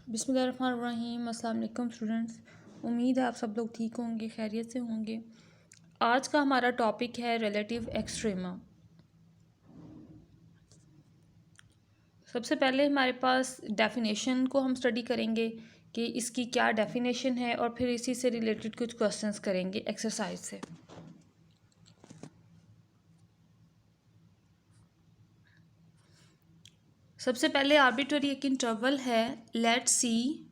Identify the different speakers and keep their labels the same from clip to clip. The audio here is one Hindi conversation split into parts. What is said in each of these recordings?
Speaker 1: बिस्मिल्लाहिर्रहमानिर्रहीम। अस्सलाम वालेकुम स्टूडेंट्स, उम्मीद है आप सब लोग ठीक होंगे, खैरियत से होंगे। आज का हमारा टॉपिक है रिलेटिव एक्सट्रीमा। सबसे पहले हमारे पास डेफिनेशन को हम स्टडी करेंगे कि इसकी क्या डेफिनेशन है और फिर इसी से रिलेटेड कुछ क्वेश्चंस करेंगे एक्सरसाइज से। सबसे पहले आर्बिट्ररी एक इंटरवल है, let c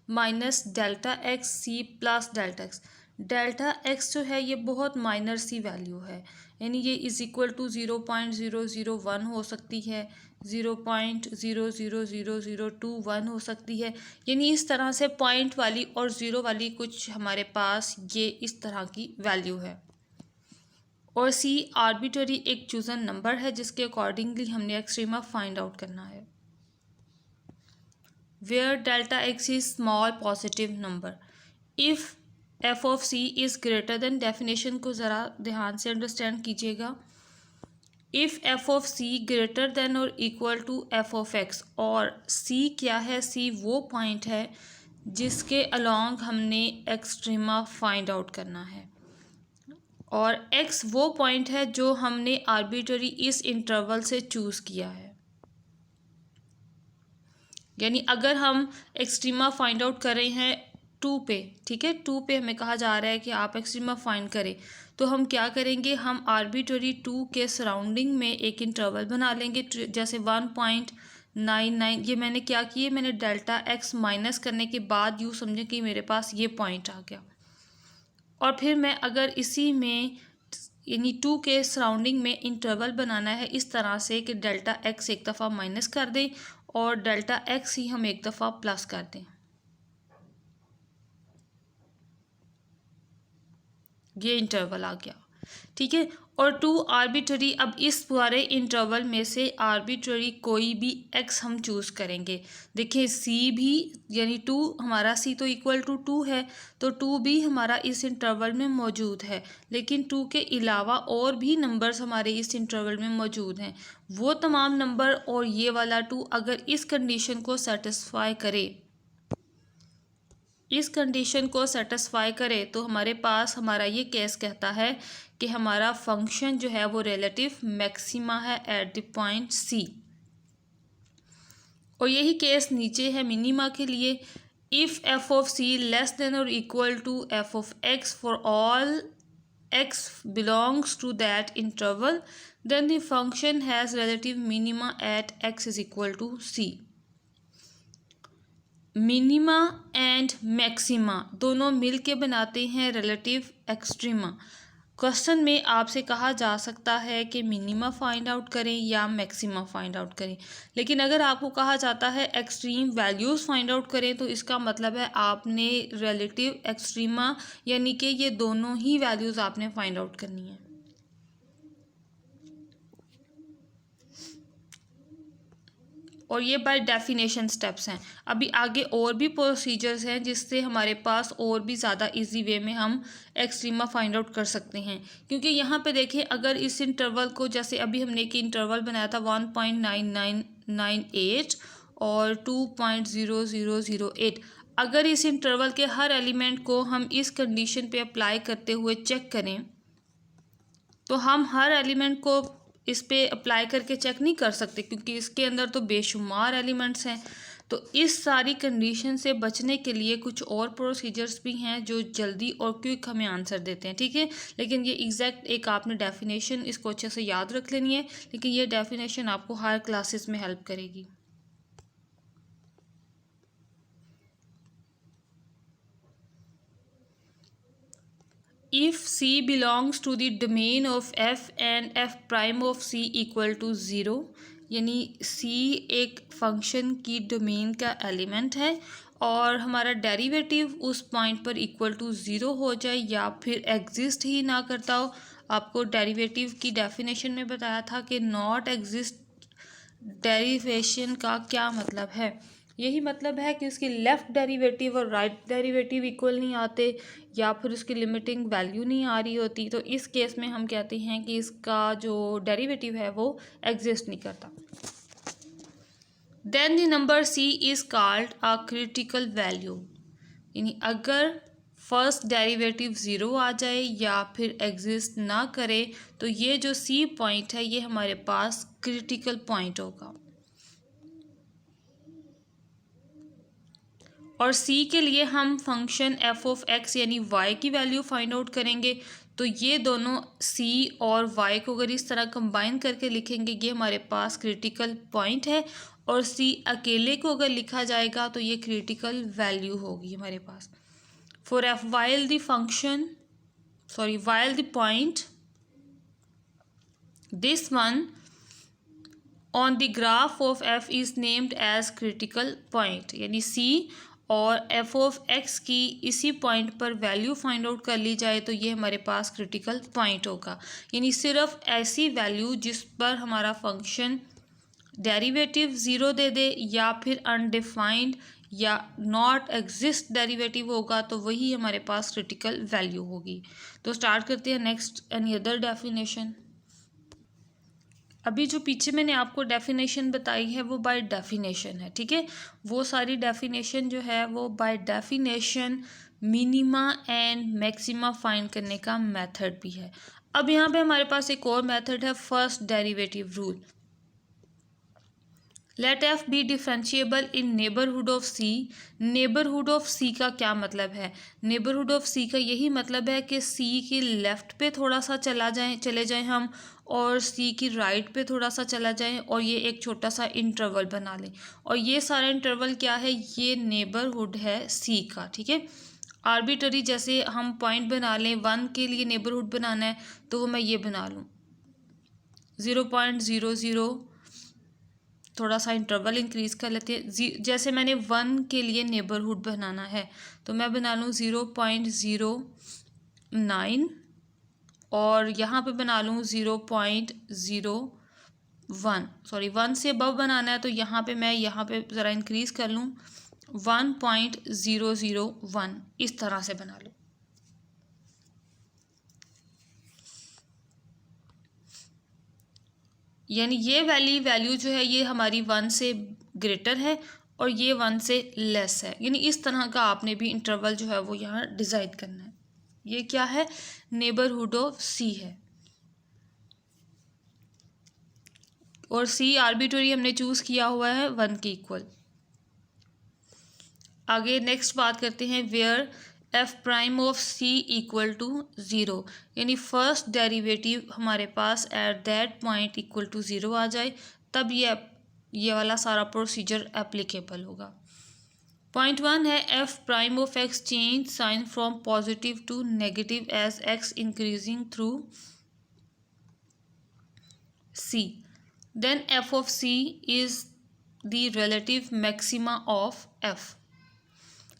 Speaker 1: minus delta x c plus delta x. Delta x जो है ये बहुत माइनर सी वैल्यू है, यानी ये इज़ इक्वल टू 0.001 हो सकती है, 0.00001 हो सकती है, यानी इस तरह से पॉइंट वाली और ज़ीरो वाली कुछ हमारे पास ये इस तरह की वैल्यू है। और सी आर्बिट्ररी एक चूजन नंबर है जिसके अकॉर्डिंगली हमने एक्सट्रीमा फाइंड आउट करना है। Where delta x is small positive number, if f of c is greater than, definition को ज़रा ध्यान से अंडरस्टैंड कीजिएगा। if f of c greater than और equal to f of x, और c क्या है, c वो पॉइंट है जिसके अलोंग हमने एक्सट्रीमा फाइंड आउट करना है, और x वो पॉइंट है जो हमने आर्बिट्ररी इस इंटरवल से चूज़ किया है। यानी अगर हम एक्सट्रीमा फाइंड आउट कर रहे हैं 2 पे, ठीक है, 2 पे हमें कहा जा रहा है कि आप एक्सट्रीमा फाइंड करें, तो हम क्या करेंगे, हम आर्बिट्ररी 2 के सराउंडिंग में एक इंटरवल बना लेंगे, जैसे 1.99। ये मैंने क्या किए, मैंने डेल्टा एक्स माइनस करने के बाद यूँ समझें कि मेरे पास ये पॉइंट आ गया, और फिर मैं अगर इसी में यानी 2 के सराउंडिंग में इंटरवल बनाना है इस तरह से कि डेल्टा एक्स एक दफ़ा माइनस कर दें और डेल्टा एक्स ही हम एक दफ़ा प्लस कर दें, ये इंटरवल आ गया, ठीक है। और 2 आर्बिट्ररी, अब इस पूरे इंटरवल में से आर्बिट्ररी कोई भी x हम चूज़ करेंगे। देखिए c भी, यानी 2 हमारा c तो इक्वल टू 2 है, तो 2 भी हमारा इस इंटरवल में मौजूद है, लेकिन 2 के अलावा और भी नंबर्स हमारे इस इंटरवल में मौजूद हैं। वो तमाम नंबर और ये वाला 2 अगर इस कंडीशन को सेटिस्फाई करे, इस कंडीशन को सेटिस्फाई करे, तो हमारे पास हमारा ये केस कहता है कि हमारा फंक्शन जो है वो रिलेटिव मैक्सिमा है एट द पॉइंट सी। और यही केस नीचे है मिनिमा के लिए। If f of c less than और equal to f of x for all x belongs to that interval, then the function has relative minima at x is equal to c. Minima and maxima दोनों मिल के बनाते हैं रिलेटिव एक्सट्रीमा। क्वेश्चन में आपसे कहा जा सकता है कि मिनिमा फाइंड आउट करें या मैक्सिमा फाइंड आउट करें, लेकिन अगर आपको कहा जाता है एक्सट्रीम वैल्यूज़ फाइंड आउट करें, तो इसका मतलब है आपने रिलेटिव एक्सट्रीमा यानी कि ये दोनों ही वैल्यूज़ आपने फाइंड आउट करनी है। और ये बाय डेफिनेशन स्टेप्स हैं। अभी आगे और भी प्रोसीजर्स हैं जिससे हमारे पास और भी ज़्यादा इजी वे में हम एक्सट्रीमा फाइंड आउट कर सकते हैं, क्योंकि यहाँ पे देखें, अगर इस इंटरवल को, जैसे अभी हमने एक इंटरवल बनाया था 1.9998 और 2.0008, अगर इस इंटरवल के हर एलिमेंट को हम इस कंडीशन पे अप्लाई करते हुए चेक करें, तो हम हर एलिमेंट को इस पे अप्लाई करके चेक नहीं कर सकते, क्योंकि इसके अंदर तो बेशुमार एलिमेंट्स हैं। तो इस सारी कंडीशन से बचने के लिए कुछ और प्रोसीजर्स भी हैं जो जल्दी और क्विक हमें आंसर देते हैं, ठीक है। लेकिन ये एग्जैक्ट एक आपने डेफिनेशन इसको अच्छे से याद रख लेनी है, लेकिन ये डेफिनेशन आपको हर क्लासेस में हेल्प करेगी। If C belongs to the domain of f and f prime of C equal to 0, यानी C एक फंक्शन की डोमेन का एलिमेंट है और हमारा डेरिवेटिव उस पॉइंट पर इक्वल टू 0 हो जाए या फिर एग्जिस्ट ही ना करता हो। आपको डेरिवेटिव की डेफिनेशन में बताया था कि नॉट एग्जिस्ट डेरिवेशन का क्या मतलब है। यही मतलब है कि उसकी लेफ़्ट डेरिवेटिव और राइट डेरिवेटिव इक्वल नहीं आते या फिर उसकी लिमिटिंग वैल्यू नहीं आ रही होती, तो इस केस में हम कहते हैं कि इसका जो डेरिवेटिव है वो एग्जिस्ट नहीं करता। Then the number c is called a critical value, यानी अगर फर्स्ट डेरिवेटिव ज़ीरो आ जाए या फिर एग्जिस्ट ना करे तो ये जो सी पॉइंट है ये हमारे पास क्रिटिकल पॉइंट होगा। और सी के लिए हम फंक्शन एफ ऑफ एक्स यानी वाई की वैल्यू फाइंड आउट करेंगे। तो ये दोनों सी और वाई को अगर इस तरह कंबाइन करके लिखेंगे ये हमारे पास क्रिटिकल पॉइंट है, और सी अकेले को अगर लिखा जाएगा तो ये क्रिटिकल वैल्यू होगी हमारे पास। For f while the point this one on the graph of f is named as critical point, यानी सी और एफ ऑफ एक्स की इसी पॉइंट पर वैल्यू फाइंड आउट कर ली जाए तो ये हमारे पास क्रिटिकल पॉइंट होगा। यानी सिर्फ ऐसी वैल्यू जिस पर हमारा फंक्शन डेरिवेटिव ज़ीरो दे दे या फिर अनडिफाइंड या नॉट एग्जिस्ट डेरिवेटिव होगा तो वही हमारे पास क्रिटिकल वैल्यू होगी। तो स्टार्ट करते हैं नेक्स्ट एनी अदर डेफिनेशन। अभी जो पीछे मैंने आपको डेफिनेशन बताई है वो बाय डेफिनेशन है, ठीक है। वो सारी डेफिनेशन जो है वो by definition minima and maxima find करने का मेथड भी है। अब यहाँ पे हमारे पास एक और मेथड है first derivative rule. Let f be differentiable in neighbourhood of c. Neighbourhood of c का क्या मतलब है? नेबरहुड ऑफ सी का यही मतलब है कि सी की लेफ़्ट पे थोड़ा सा चले जाएं हम, और सी की राइट पे थोड़ा सा चला जाएं, और ये एक छोटा सा इंटरवल बना लें। और ये सारा इंटरवल क्या है? ये नेबरहुड है सी का, ठीक है। आर्बिटरी जैसे हम पॉइंट बना लें, 1 के लिए नेबरहुड बनाना है तो मैं ये बना लूँ 0.00, थोड़ा सा इंटरवल इंक्रीज़ कर लेते हैं। जैसे मैंने 1 के लिए नेबरहुड बनाना है तो मैं बना लूँ 0.09, और यहाँ पे बना लूँ 0.01। सॉरी 1 से अबव बनाना है तो यहाँ पे ज़रा इंक्रीज़ कर लूँ 1.001, इस तरह से बना लूँ। यानी ये वैल्यू जो है ये हमारी 1 से ग्रेटर है और ये 1 से लेस है। यानी इस तरह का आपने भी इंटरवल जो है वो यहाँ डिसाइड करना है। ये क्या है? नेबरहुड ऑफ सी है, और सी आर्बिट्ररी हमने चूज़ किया हुआ है 1 के इक्वल। आगे नेक्स्ट बात करते हैं where f prime of c equal to 0, यानी फर्स्ट डेरिवेटिव हमारे पास at that point equal to 0 आ जाए तब ये वाला सारा प्रोसीजर एप्लीकेबल होगा। पॉइंट 1 है f prime of x change sign from positive to negative as x increasing through c. Then f of c is the relative maxima of f,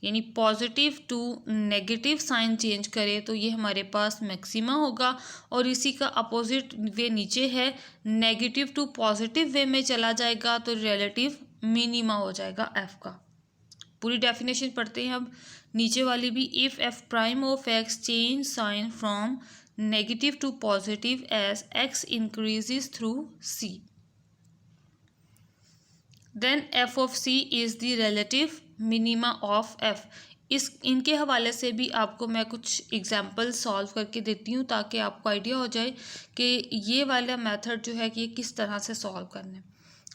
Speaker 1: यानी positive to negative sign change करें तो ये हमारे पास मैक्सिमा होगा, और इसी का अपोजिट वे नीचे है, नेगेटिव टू पॉजिटिव वे में चला जाएगा तो रिलेटिव मिनिमा हो जाएगा एफ का। पूरी डेफिनेशन पढ़ते हैं अब नीचे वाली भी। If f prime of x change sign from negative to positive as x increases through c, then f of c is the relative minima of f. इनके हवाले से भी आपको मैं कुछ एग्जांपल सॉल्व करके देती हूँ ताकि आपको आइडिया हो जाए कि ये वाला मेथड जो है कि ये किस तरह से सॉल्व करना है।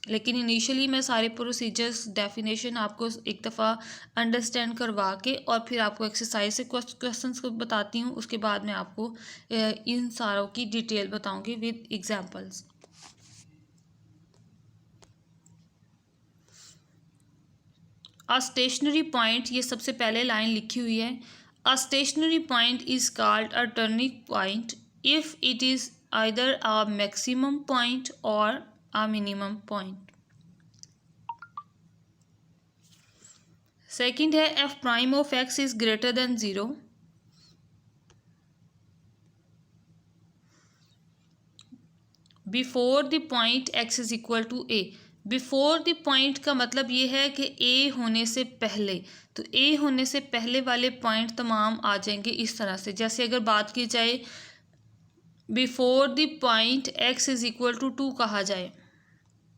Speaker 1: लेकिन इनिशियली मैं सारे प्रोसीजर्स डेफिनेशन आपको एक दफ़ा अंडरस्टैंड करवा के और फिर आपको एक्सरसाइज से क्वेश्चंस को बताती हूँ, उसके बाद मैं आपको इन सारों की डिटेल बताऊँगी with examples. A stationary point, ये सबसे पहले लाइन लिखी हुई है। A stationary point is called a turning point if it is either a maximum point और अ मिनिमम पॉइंट। सेकंड है f prime of x is greater than 0 before the point x is equal to a. Before the point का मतलब ये है कि ए होने से पहले, तो ए होने से पहले वाले पॉइंट तमाम आ जाएंगे इस तरह से। जैसे अगर बात की जाए before the point x is equal to 2 कहा जाए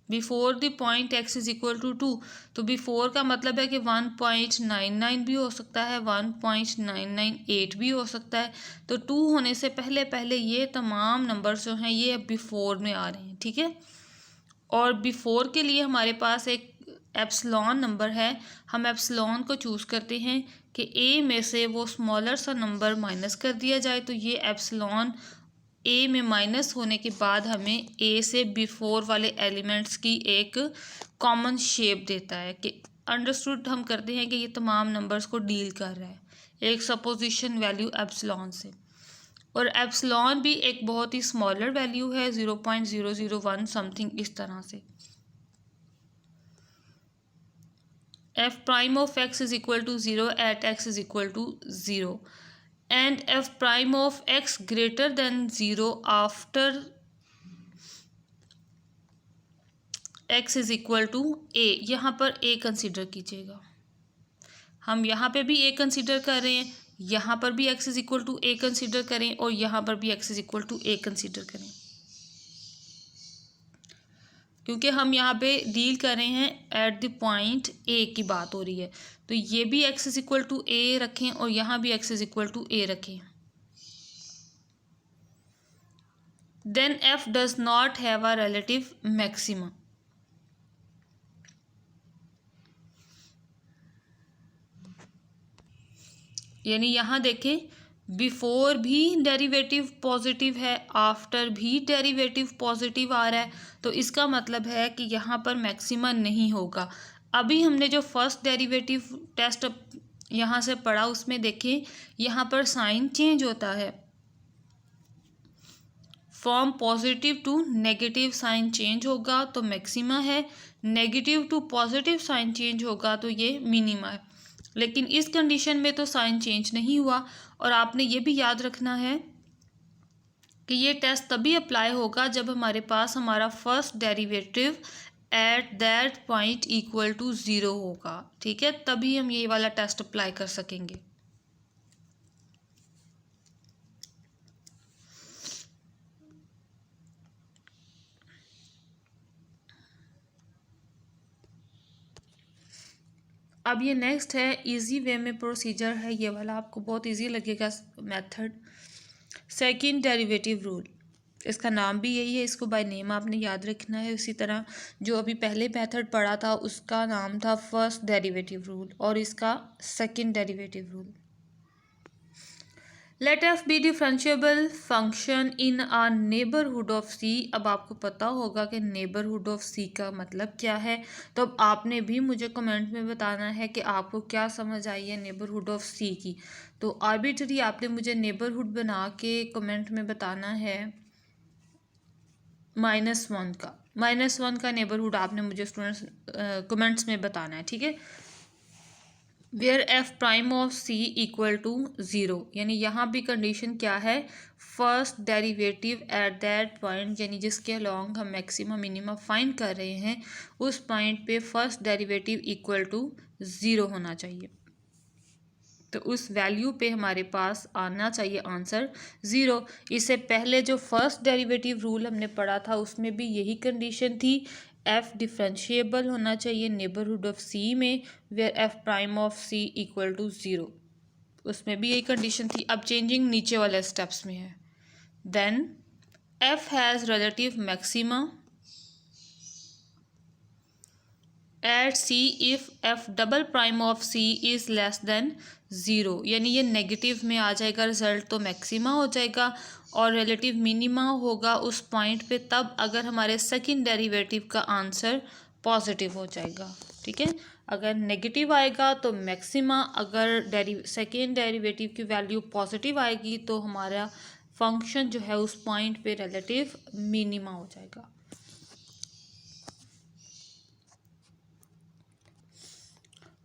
Speaker 1: before the point x is equal to 2, तो बिफोर का मतलब है कि 1.99 भी हो सकता है, 1.998 भी हो सकता है। तो 2 होने से पहले पहले ये तमाम नंबर्स जो हैं ये अब बिफोर में आ रहे हैं, ठीक है। और बिफोर के लिए हमारे पास एक एप्सिलॉन नंबर है, हम एप्सिलॉन को चूज़ करते हैं कि ए में से वो स्मॉलर सा नंबर माइनस कर दिया जाए, तो ये एप्सिलॉन ए में माइनस होने के बाद हमें ए से बिफोर वाले एलिमेंट्स की एक कॉमन शेप देता है कि अंडरस्टूड हम करते हैं कि ये तमाम नंबर्स को डील कर रहा है एक सपोजिशन वैल्यू एप्सिलॉन से। और एप्सिलॉन भी एक बहुत ही स्मॉलर वैल्यू है, 0.001 समथिंग इस तरह से। F prime of x is equal to 0 at x is equal to 0 and f prime of x greater than 0 after x is equal to a। यहाँ पर a कंसिडर कीजिएगा, हम यहाँ पे भी a कंसिडर कर रहे हैं, यहाँ पर भी x is equal to a consider करें और यहाँ पर भी x is equal to a consider करें, क्योंकि हम यहाँ पे डील कर रहे हैं एट द पॉइंट a की बात हो रही है। तो ये भी x is equal to a रखें और यहाँ भी x is equal to a रखें। Then f does not have a relative maximum। यानी यहाँ देखें बिफोर भी डेरिवेटिव पॉजिटिव है, आफ्टर भी डेरिवेटिव पॉजिटिव आ रहा है, तो इसका मतलब है कि यहाँ पर मैक्सिमा नहीं होगा। अभी हमने जो फर्स्ट डेरिवेटिव टेस्ट यहाँ से पढ़ा उसमें देखें यहाँ पर साइन चेंज होता है, from positive to negative sign change होगा तो मैक्सिमा है, negative to positive sign change होगा तो ये मिनिमा है। लेकिन इस कंडीशन में तो साइन चेंज नहीं हुआ। और आपने ये भी याद रखना है कि ये टेस्ट तभी अप्लाई होगा जब हमारे पास हमारा first derivative at that point equal to 0 होगा, ठीक है, तभी हम ये वाला टेस्ट अप्लाई कर सकेंगे। अब ये नेक्स्ट है इजी वे में प्रोसीजर है, ये वाला आपको बहुत इजी लगेगा मेथड। सेकंड डेरिवेटिव रूल, इसका नाम भी यही है, इसको बाय नेम आपने याद रखना है। उसी तरह जो अभी पहले मेथड पढ़ा था उसका नाम था फर्स्ट डेरिवेटिव रूल और इसका second derivative rule. Let f be differentiable function in a neighbourhood of c. अब आपको पता होगा कि नेबरहुड ऑफ सी का मतलब क्या है, तो अब आपने भी मुझे कमेंट में बताना है कि आपको क्या समझ आई है नेबरहुड ऑफ सी की। तो आर्बिट्ररी आपने मुझे नेबरहुड बना के कमेंट में बताना है -1 का नेबरहुड आपने मुझे स्टूडेंट्स कमेंट्स में बताना है, ठीक है। Where f prime of c equal to 0, यानी यहाँ भी कंडीशन क्या है, first derivative at that point, यानी जिसके अलॉन्ग हम मैक्सिमम मिनिमम फाइंड कर रहे हैं उस पॉइंट पे फर्स्ट डेरिवेटिव इक्वल टू 0 होना चाहिए। तो उस वैल्यू पे हमारे पास आना चाहिए आंसर 0। इससे पहले जो फर्स्ट डेरिवेटिव रूल हमने पढ़ा था उसमें भी यही कंडीशन थी, एफ डिफरेंशिएबल होना चाहिए नेबरहुड ऑफ सी में, where f prime of c equal to 0, उसमें भी यही कंडीशन थी। अब चेंजिंग नीचे वाले स्टेप्स में है। Then f has relative maxima at c if f double prime of c is less than 0, यानी ये नेगेटिव में आ जाएगा रिजल्ट, तो मैक्सिमा हो जाएगा और रिलेटिव मिनिमा होगा उस पॉइंट पे तब अगर हमारे सेकंड डेरिवेटिव का आंसर पॉजिटिव हो जाएगा, ठीक है। अगर नेगेटिव आएगा तो मैक्सिमा, अगर सेकंड डेरिवेटिव की वैल्यू पॉजिटिव आएगी तो हमारा फंक्शन जो है उस पॉइंट पे रिलेटिव मिनिमा हो जाएगा।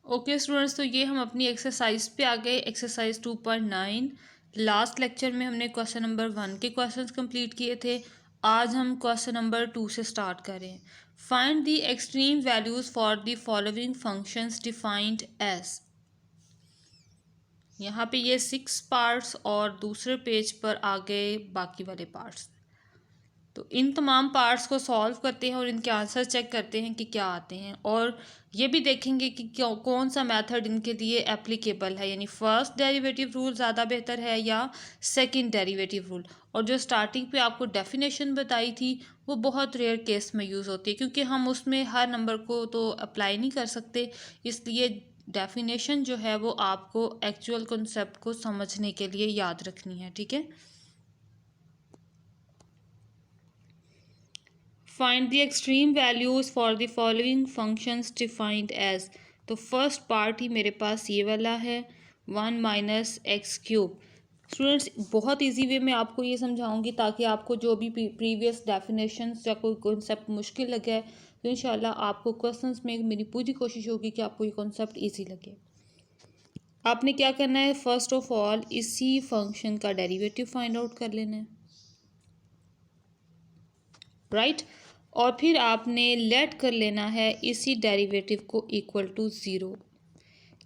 Speaker 1: ओके स्टूडेंट्स, तो ये हम अपनी एक्सरसाइज पे आ गए, एक्सरसाइज 2.9। लास्ट लेक्चर में हमने क्वेश्चन नंबर 1 के क्वेश्चंस कंप्लीट किए थे, आज हम क्वेश्चन नंबर 2 से स्टार्ट करें। Find the extreme values for the following functions defined as. यहाँ पे ये 6 पार्ट्स और दूसरे पेज पर आ गए बाकी वाले पार्ट्स। तो इन तमाम पार्ट्स को सॉल्व करते हैं और इनके आंसर चेक करते हैं कि क्या आते हैं, और ये भी देखेंगे कि क्यों कौन सा मेथड इनके लिए एप्लीकेबल है, यानी फर्स्ट डेरिवेटिव रूल ज़्यादा बेहतर है या सेकंड डेरिवेटिव रूल। और जो स्टार्टिंग पे आपको डेफिनेशन बताई थी वो बहुत रेयर केस में यूज़ होती है, क्योंकि हम उसमें हर नंबर को तो अप्लाई नहीं कर सकते, इसलिए डेफिनेशन जो है वो आपको एक्चुअल कॉन्सेप्ट को समझने के लिए याद रखनी है। ठीक है। Find the extreme values for the following functions defined as. तो फर्स्ट पार्ट ही मेरे पास ये वाला है, 1 - x³ स्टूडेंट्स बहुत इजी वे में आपको ये समझाऊंगी ताकि आपको जो भी प्रीवियस डेफिनेशंस या कोई कॉन्सेप्ट मुश्किल लगे तो इंशाल्लाह आपको क्वेश्चंस में मेरी पूरी कोशिश होगी कि आपको ये कॉन्सेप्ट इजी लगे। आपने क्या करना है, फर्स्ट ऑफ ऑल इसी फंक्शन का डेरिवेटिव फाइंड आउट कर लेना है, राइट। और फिर आपने लेट कर लेना है इसी डेरिवेटिव को इक्वल टू ज़ीरो,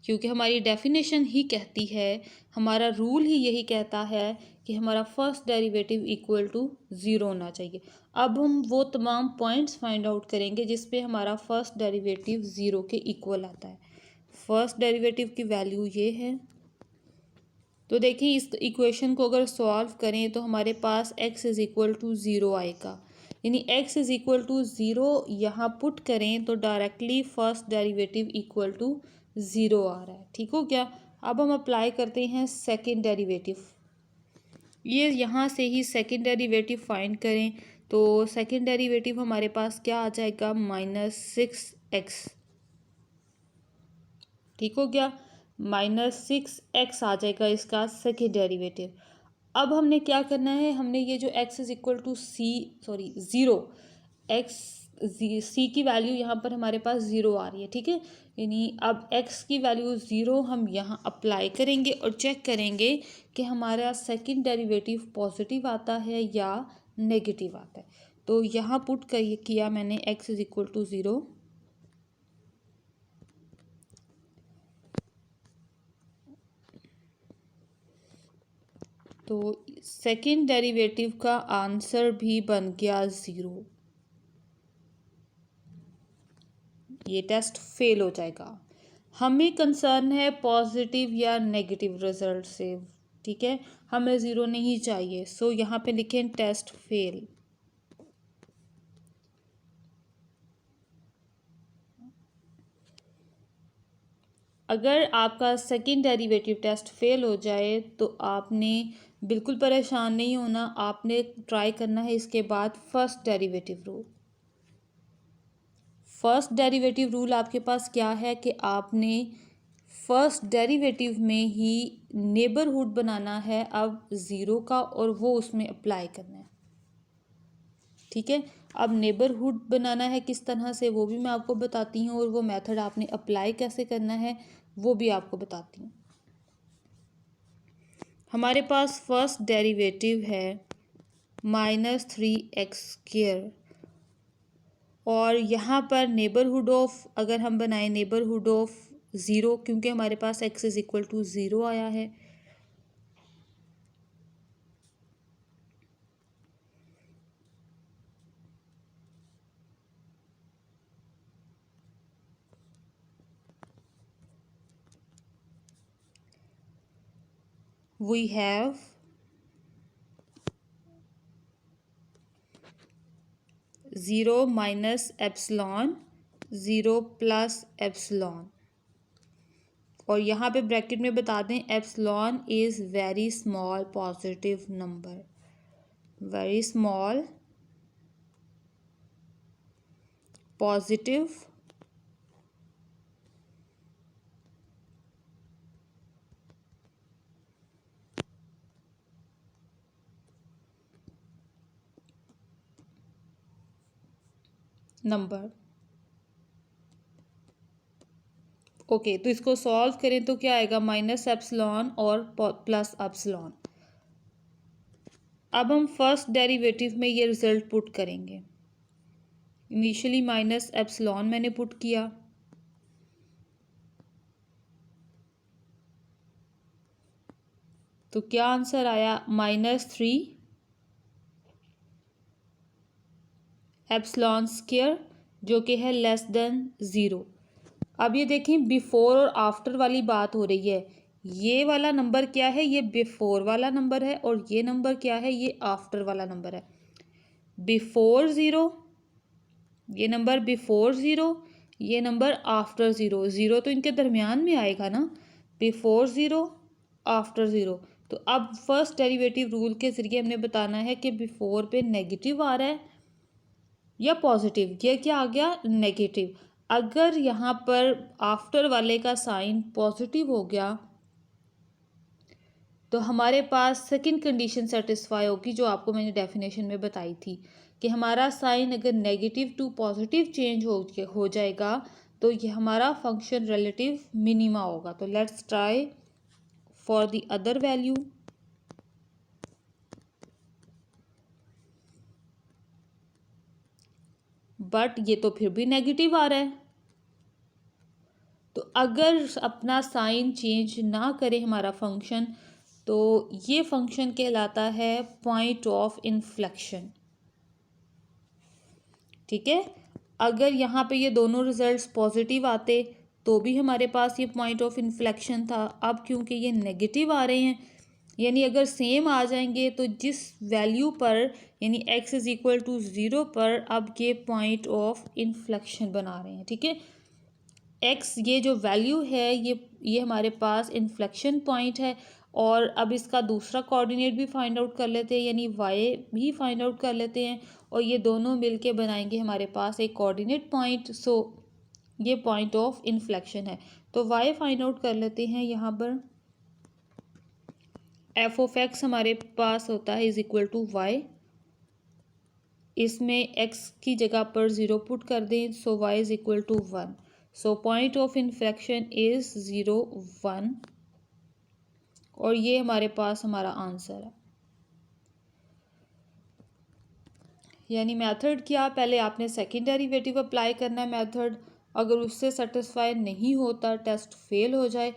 Speaker 1: क्योंकि हमारी डेफिनेशन ही कहती है, हमारा रूल ही यही कहता है कि हमारा first derivative equal to zero होना चाहिए। अब हम वो तमाम पॉइंट्स फाइंड आउट करेंगे जिस पे हमारा फर्स्ट डेरिवेटिव ज़ीरो के इक्वल आता है। फर्स्ट डेरिवेटिव की वैल्यू ये है, तो देखिए इस इक्वेशन को अगर सॉल्व करें तो हमारे पास x is equal to zero आएगा, यानी x is equal to zero यहाँ पुट करें तो directly first derivative equal to zero आ रहा है। ठीक हो गया। अब हम अप्लाई करते हैं सेकंड डेरिवेटिव, ये यहाँ से ही सेकंड डेरिवेटिव फाइंड करें तो सेकंड डेरिवेटिव हमारे पास क्या आ जाएगा, -6x। ठीक हो गया, -6x आ जाएगा इसका सेकेंड डेरिवेटिव। अब हमने क्या करना है, हमने ये जो x is equal to zero, x c की वैल्यू यहाँ पर हमारे पास ज़ीरो आ रही है, ठीक है। यानी अब x की वैल्यू ज़ीरो हम यहाँ अप्लाई करेंगे और चेक करेंगे कि हमारा सेकंड डेरिवेटिव पॉजिटिव आता है या नेगेटिव आता है। तो यहाँ पुट किया मैंने x is equal to zero, तो सेकंड डेरिवेटिव का आंसर भी बन गया ज़ीरो, ये टेस्ट फेल हो जाएगा। हमें कंसर्न है पॉजिटिव या नेगेटिव रिजल्ट से, ठीक है, हमें ज़ीरो नहीं चाहिए। सो यहाँ पे लिखें टेस्ट फेल। अगर आपका सेकंड डेरिवेटिव टेस्ट फेल हो जाए तो आपने बिल्कुल परेशान नहीं होना, आपने ट्राई करना है इसके बाद first derivative rule. First derivative rule आपके पास क्या है कि आपने फर्स्ट डेरिवेटिव में ही नेबरहुड बनाना है अब ज़ीरो का, और वो उसमें अप्लाई करना है। ठीक है, अब नेबरहुड बनाना है किस तरह से वो भी मैं आपको बताती हूँ, और वो मेथड आपने अप्लाई कैसे करना है वो भी आपको बताती हूँ। हमारे पास फर्स्ट डेरिवेटिव है -3x², और यहाँ पर नेबरहुड ऑफ अगर हम बनाएं नेबरहुड ऑफ ज़ीरो, क्योंकि हमारे पास x is equal to zero आया है, we have zero minus epsilon, zero plus epsilon, और यहाँ पे ब्रैकेट में बता दें epsilon is very small positive number, very small positive number. Okay, तो इसको सॉल्व करें तो क्या आएगा, माइनस एप्सिलॉन और प्लस एप्सिलॉन। अब हम फर्स्ट डेरिवेटिव में ये रिजल्ट पुट करेंगे। इनिशियली माइनस एप्सिलॉन मैंने पुट किया, तो क्या आंसर आया, -3 एप्सिलॉन स्क्वायर जो कि है लेस देन 0। अब ये देखें बिफोर और आफ्टर वाली बात हो रही है। ये वाला नंबर क्या है, ये बिफोर वाला नंबर है, और ये नंबर क्या है, ये आफ्टर वाला नंबर है। बिफोर ज़ीरो, ये नंबर बिफोर ज़ीरो, ये नंबर आफ्टर ज़ीरो। ज़ीरो तो इनके दरमियान में आएगा ना, बिफोर ज़ीरो आफ्टर ज़ीरो। तो अब फर्स्ट डेरिवेटिव रूल के ज़रिए हमने बताना है कि बिफोर पे नेगेटिव आ रहा है या पॉजिटिव। ये क्या आ गया, नेगेटिव। अगर यहाँ पर आफ्टर वाले का साइन पॉजिटिव हो गया तो हमारे पास सेकंड कंडीशन सेटिस्फाई होगी, जो आपको मैंने डेफिनेशन में बताई थी कि हमारा साइन अगर नेगेटिव टू पॉजिटिव चेंज हो जाएगा तो ये हमारा फंक्शन रिलेटिव मिनिमा होगा। तो let's try for the other value. But ये तो फिर भी नेगेटिव आ रहा है। तो अगर अपना साइन चेंज ना करे हमारा फंक्शन, तो ये फंक्शन कहलाता है पॉइंट ऑफ इन्फ्लेक्शन। ठीक है, अगर यहाँ पे ये दोनों रिजल्ट्स पॉजिटिव आते तो भी हमारे पास ये पॉइंट ऑफ इन्फ्लेक्शन था। अब क्योंकि ये नेगेटिव आ रहे हैं, यानी अगर सेम आ जाएंगे तो जिस वैल्यू पर यानी x इज इक्वल टू 0 पर अब ये पॉइंट ऑफ इन्फ्लेक्शन बना रहे हैं। ठीक है, x ये जो वैल्यू है ये हमारे पास इन्फ्लेक्शन पॉइंट है। और अब इसका दूसरा कोऑर्डिनेट भी फाइंड आउट कर लेते हैं, यानी y भी फाइंड आउट कर लेते हैं, और ये दोनों मिलके बनाएंगे हमारे पास एक कोऑर्डिनेट पॉइंट। सो ये पॉइंट ऑफ इन्फ्लेक्शन है। तो y फाइंड आउट कर लेते हैं। यहाँ पर एफ ऑफ एक्स हमारे पास होता है इज इक्वल टू वाई। इसमें x की जगह पर 0 पुट कर दें, so y is equal to 1। So point of inflection is 0 1, और ये हमारे पास हमारा आंसर है। यानी मेथड क्या, पहले आपने सेकंड डेरिवेटिव अप्लाई करना है मेथड, अगर उससे सेटिस्फाई नहीं होता टेस्ट फेल हो जाए,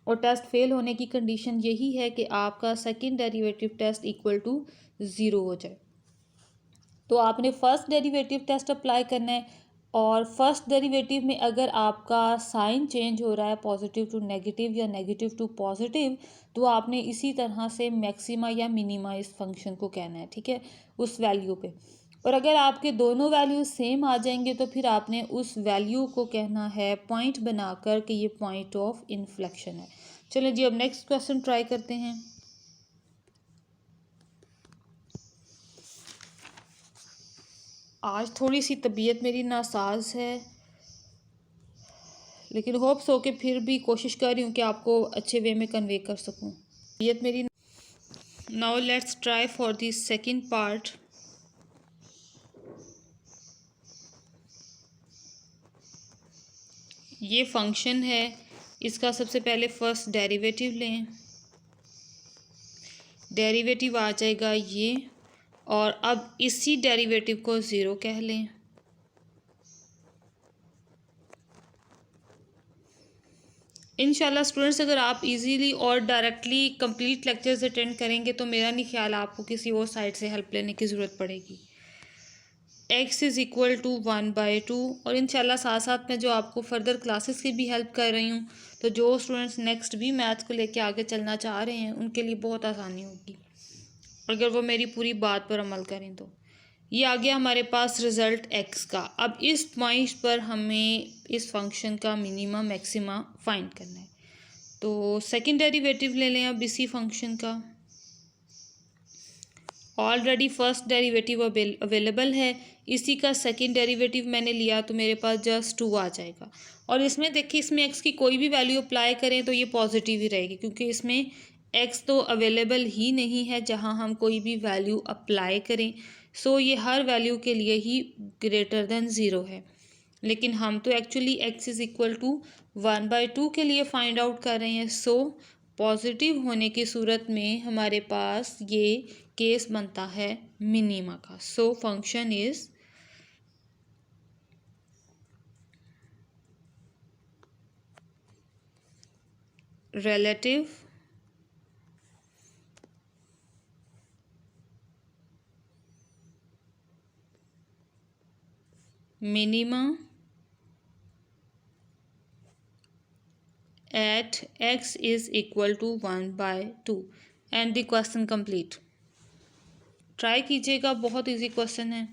Speaker 1: और टेस्ट फेल होने की कंडीशन यही है कि आपका second derivative test equal to 0 हो जाए। तो आपने फर्स्ट डेरिवेटिव टेस्ट अप्लाई करना है, और फर्स्ट डेरिवेटिव में अगर आपका साइन चेंज हो रहा है पॉजिटिव टू नेगेटिव या नेगेटिव टू पॉजिटिव, तो आपने इसी तरह से मैक्सिमा या मिनिमा इस फंक्शन को कहना है। ठीक है, उस वैल्यू पे। और अगर आपके दोनों वैल्यू सेम आ जाएंगे तो फिर आपने उस वैल्यू को कहना है पॉइंट बनाकर कि ये पॉइंट ऑफ इन्फ्लेक्शन है। चलिए जी, अब नेक्स्ट क्वेश्चन ट्राई करते हैं। आज थोड़ी सी तबीयत मेरी नासाज है, लेकिन होप्स हो के फिर भी कोशिश कर रही हूँ कि आपको अच्छे वे में कन्वे कर सकूँ। तबीयत मेरी। Now let's try for the second part. ये फंक्शन है, इसका सबसे पहले फर्स्ट डेरिवेटिव लें। डेरिवेटिव आ जाएगा ये, और अब इसी डेरिवेटिव को 0 कह लें। इंशाल्लाह स्टूडेंट्स, अगर आप इजीली और डायरेक्टली कंप्लीट लेक्चर्स अटेंड करेंगे तो मेरा नहीं ख्याल आपको किसी और साइड से हेल्प लेने की ज़रूरत पड़ेगी। x इज़ इक्वल टू 1/2, और इंशाल्लाह साथ साथ मैं जो आपको फर्दर क्लासेस की भी हेल्प कर रही हूँ, तो जो स्टूडेंट्स नेक्स्ट भी मैथ्स को लेके आगे चलना चाह रहे हैं उनके लिए बहुत आसानी होगी अगर वो मेरी पूरी बात पर अमल करें। तो ये आ गया हमारे पास रिज़ल्ट x का। अब इस पॉइंट पर हमें इस फंक्शन का मिनिमा मैक्सिमा फाइंड करना है। तो सेकंड डेरिवेटिव ले लें अब इसी फंक्शन का। ऑलरेडी फर्स्ट डेरिवेटिव अवेलेबल है, इसी का सेकंड डेरिवेटिव मैंने लिया तो मेरे पास जस्ट 2 आ जाएगा। और इसमें देखिए, इसमें x की कोई भी वैल्यू अप्लाई करें तो ये पॉजिटिव ही रहेगी, क्योंकि इसमें x तो अवेलेबल ही नहीं है जहां हम कोई भी वैल्यू अप्लाई करें। सो ये हर वैल्यू के लिए ही ग्रेटर देन 0 है। लेकिन हम तो actually x is equal to 1/2 के लिए फाइंड आउट कर रहे हैं। सो पॉजिटिव होने की सूरत में हमारे पास ये केस बनता है मिनिमा का। So function is relative minima at x is equal to 1/2 and the question complete. Try कीजिएगा, बहुत इजी क्वेश्चन है.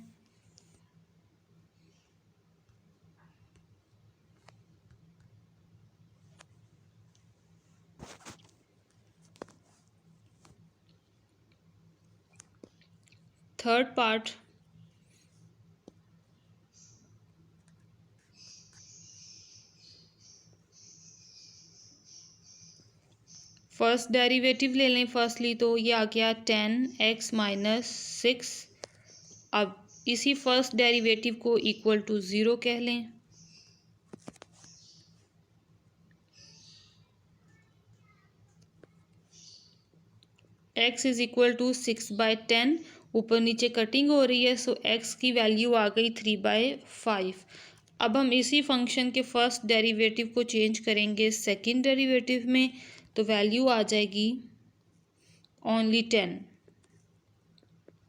Speaker 1: Third part. फर्स्ट डेरिवेटिव ले लें फर्स्टली, तो ये आ गया 10x माइनस 6. अब इसी फर्स्ट डेरिवेटिव को इक्वल टू 0 कह लें. x is equal to 6/10. ऊपर नीचे कटिंग हो रही है, सो x की वैल्यू आ गई 3/5. अब हम इसी फंक्शन के फर्स्ट डेरिवेटिव को चेंज करेंगे सेकंड डेरिवेटिव में, तो वैल्यू आ जाएगी ओनली 10.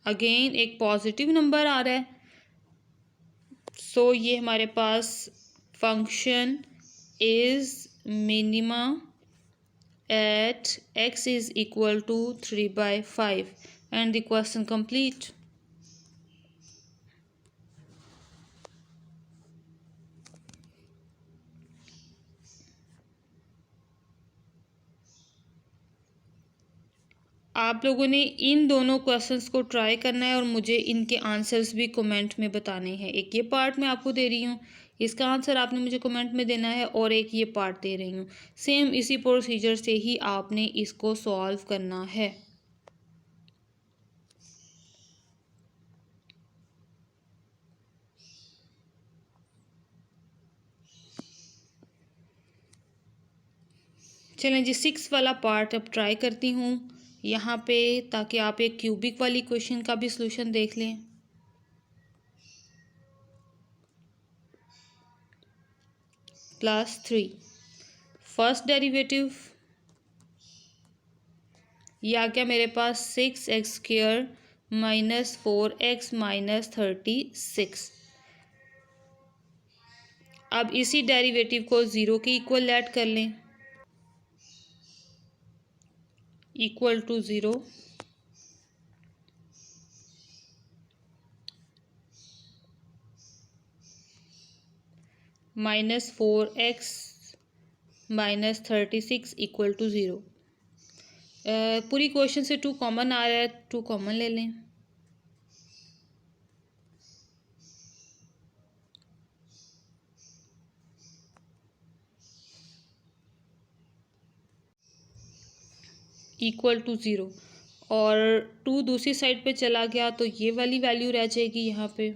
Speaker 1: अगेन एक पॉजिटिव नंबर आ रहा है, सो ये हमारे पास function is minima at x is equal to 3/5 and the question complete. आप लोगों ने इन दोनों क्वेश्चंस को ट्राई करना है और मुझे इनके आंसर्स भी कमेंट में बताने हैं. एक ये पार्ट मैं आपको दे रही हूँ, इसका आंसर आपने मुझे कमेंट में देना है, और एक ये पार्ट दे रही हूँ. सेम इसी प्रोसीजर से ही आपने इसको सॉल्व करना है. चलें जी, 6 वाला पार्ट अब ट्राई करती हूँ यहाँ पे, ताकि आप एक क्यूबिक वाली क्वेश्चन का भी सॉल्यूशन देख लें. +3 फर्स्ट डेरिवेटिव, ये आ गया मेरे पास 6x² माइनस 4x माइनस 36. अब इसी डेरिवेटिव को 0 के इक्वल ऐड कर लें, equal to 0. -4x minus 36 equal to 0. पूरी क्वेश्चन से 2 कॉमन आ रहा है, 2 कॉमन ले लें. इक्वल टू 0, और 2 दूसरी साइड पे चला गया, तो ये वाली वैल्यू रह जाएगी यहाँ पे.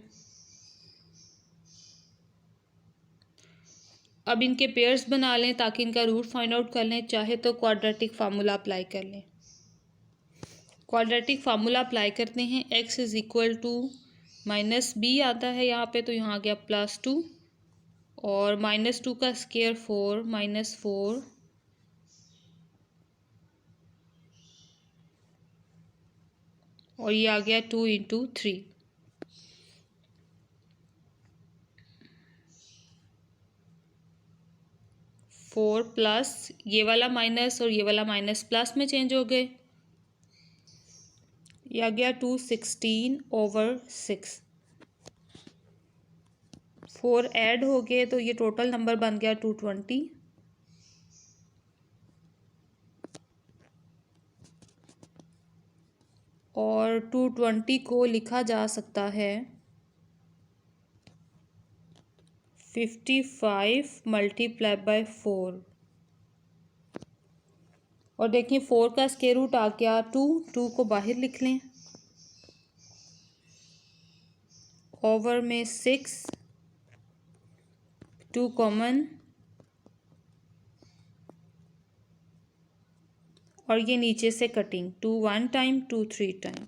Speaker 1: अब इनके पेयर्स बना लें ताकि इनका रूट फाइंड आउट कर लें. चाहे तो क्वाड्रेटिक फार्मूला अप्लाई कर लें. क्वाड्रेटिक फार्मूला अप्लाई करते हैं. x is equal to -b आता है यहाँ पे, तो यहाँ आ गया +2, और -2 का स्क्वायर 4 -4, और ये आ गया 2 × 3. फोर प्लस ये वाला माइनस और ये वाला माइनस प्लस में चेंज हो गए. ये आ गया 216/6. 4 ऐड हो गए, तो ये टोटल नंबर बन गया 220. और 220 को लिखा जा सकता है 55 × 4. और देखिए 4 का स्क्वायर रूट आ गया 2 को बाहर लिख लें, ओवर में 6, 2 कॉमन, और ये नीचे से कटिंग 2 1 टाइम 2 3 टाइम.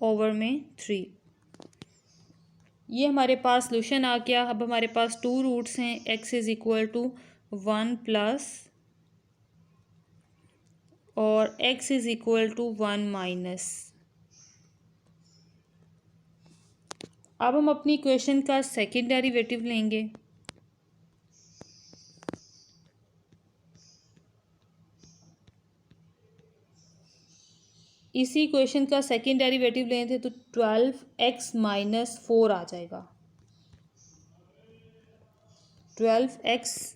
Speaker 1: ओवर में 3. ये हमारे पास सॉल्यूशन आ गया. अब हमारे पास 2 रूट्स हैं. x इज इक्वल टू 1 + और x is equal to 1 minus. अब हम अपनी इक्वेशन का सेकेंड डेरिवेटिव लेंगे। इसी इक्वेशन का सेकेंड डेरिवेटिव लें थे तो 12x माइनस 4 आ जाएगा। 12x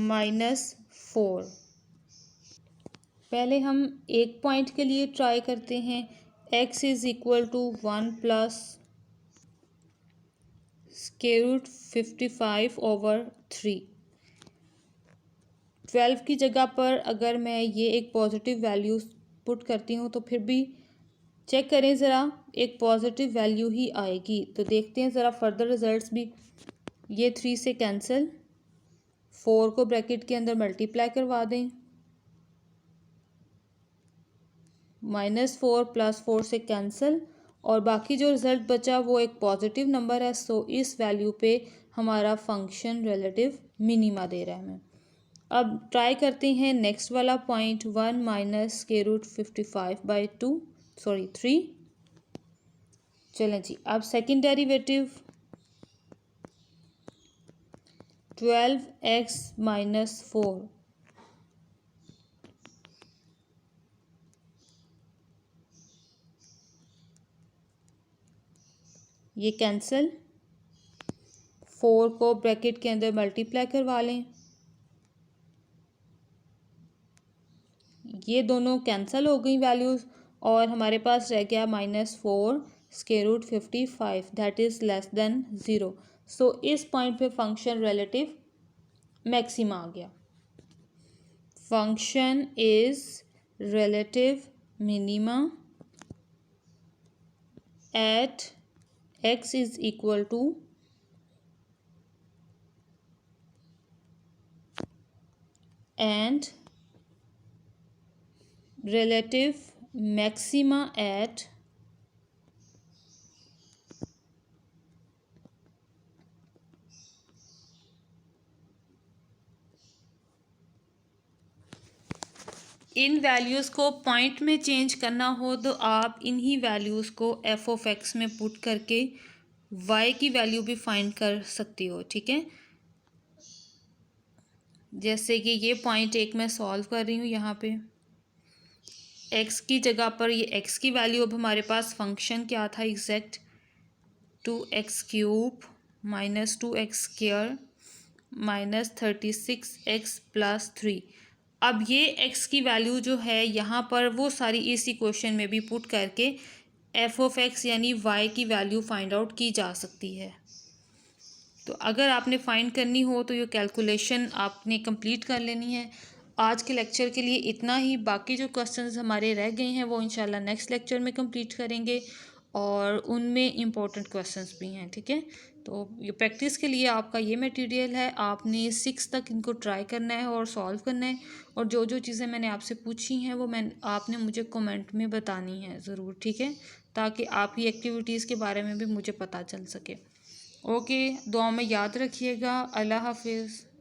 Speaker 1: minus 4। पहले हम एक पॉइंट के लिए ट्राई करते हैं। x is equal to 1 plus square root 55/3। 12 की जगह पर अगर मैं ये एक पॉजिटिव वैल्यू पुट करती हूँ तो फिर भी चेक करें ज़रा, एक पॉजिटिव वैल्यू ही आएगी। तो देखते हैं ज़रा फर्दर रिजल्ट्स भी। ये 3 से कैंसिल, 4 को ब्रैकेट के अंदर मल्टीप्लाई करवा दें, -4 + 4 से कैंसिल, और बाकी जो रिज़ल्ट बचा वो एक पॉजिटिव नंबर है। सो इस वैल्यू पे हमारा फंक्शन रिलेटिव मिनिमा दे रहा है हमें। अब ट्राई करते हैं नेक्स्ट वाला पॉइंट, 1 माइनस स्क्वायर रूट 3। चलें जी, अब सेकेंड डेरिवेटिव 12x माइनस 4। ये कैंसिल, 4 को ब्रैकेट के अंदर मल्टीप्लाई करवा लें, ये दोनों कैंसिल हो गई वैल्यूज़, और हमारे पास रह गया -4 square root 55 that is less than 0। So इस पॉइंट पे फंक्शन रिलेटिव मैक्सिमा आ गया। Function is relative minima at x is equal to and relative maxima at इन वैल्यूज़ को पॉइंट में चेंज करना हो तो आप इन्हीं वैल्यूज़ को f(x) में पुट करके y की वैल्यू भी फाइंड कर सकती हो। ठीक है, जैसे कि ये पॉइंट एक मैं सॉल्व कर रही हूँ, यहाँ पे x की जगह पर ये x की वैल्यू, अब हमारे पास फंक्शन क्या था exact, 2x³ minus 2x² minus 36x + 3। अब ये x की वैल्यू जो है यहाँ पर वो सारी इस इक्वेशन में भी पुट करके f(x) यानी y की वैल्यू फाइंड आउट की जा सकती है। तो अगर आपने फाइंड करनी हो तो ये कैलकुलेशन आपने कंप्लीट कर लेनी है। आज के लेक्चर के लिए इतना ही, बाकी जो क्वेश्चंस हमारे रह गए हैं वो इंशाल्लाह नेक्स्ट लेक्चर में कंप्लीट करेंगे, और उनमें इम्पोर्टेंट क्वेश्चंस भी हैं। ठीक है, तो ये प्रैक्टिस के लिए आपका ये मटेरियल है, आपने 6 तक इनको ट्राई करना है और सॉल्व करना है, और जो जो चीज़ें मैंने आपसे पूछी हैं वो आपने मुझे कमेंट में बतानी है ज़रूर। ठीक है, ताकि आपकी एक्टिविटीज़ के बारे में भी मुझे पता चल सके। ओके, दुआ में याद रखिएगा। अल्लाह हाफिज़।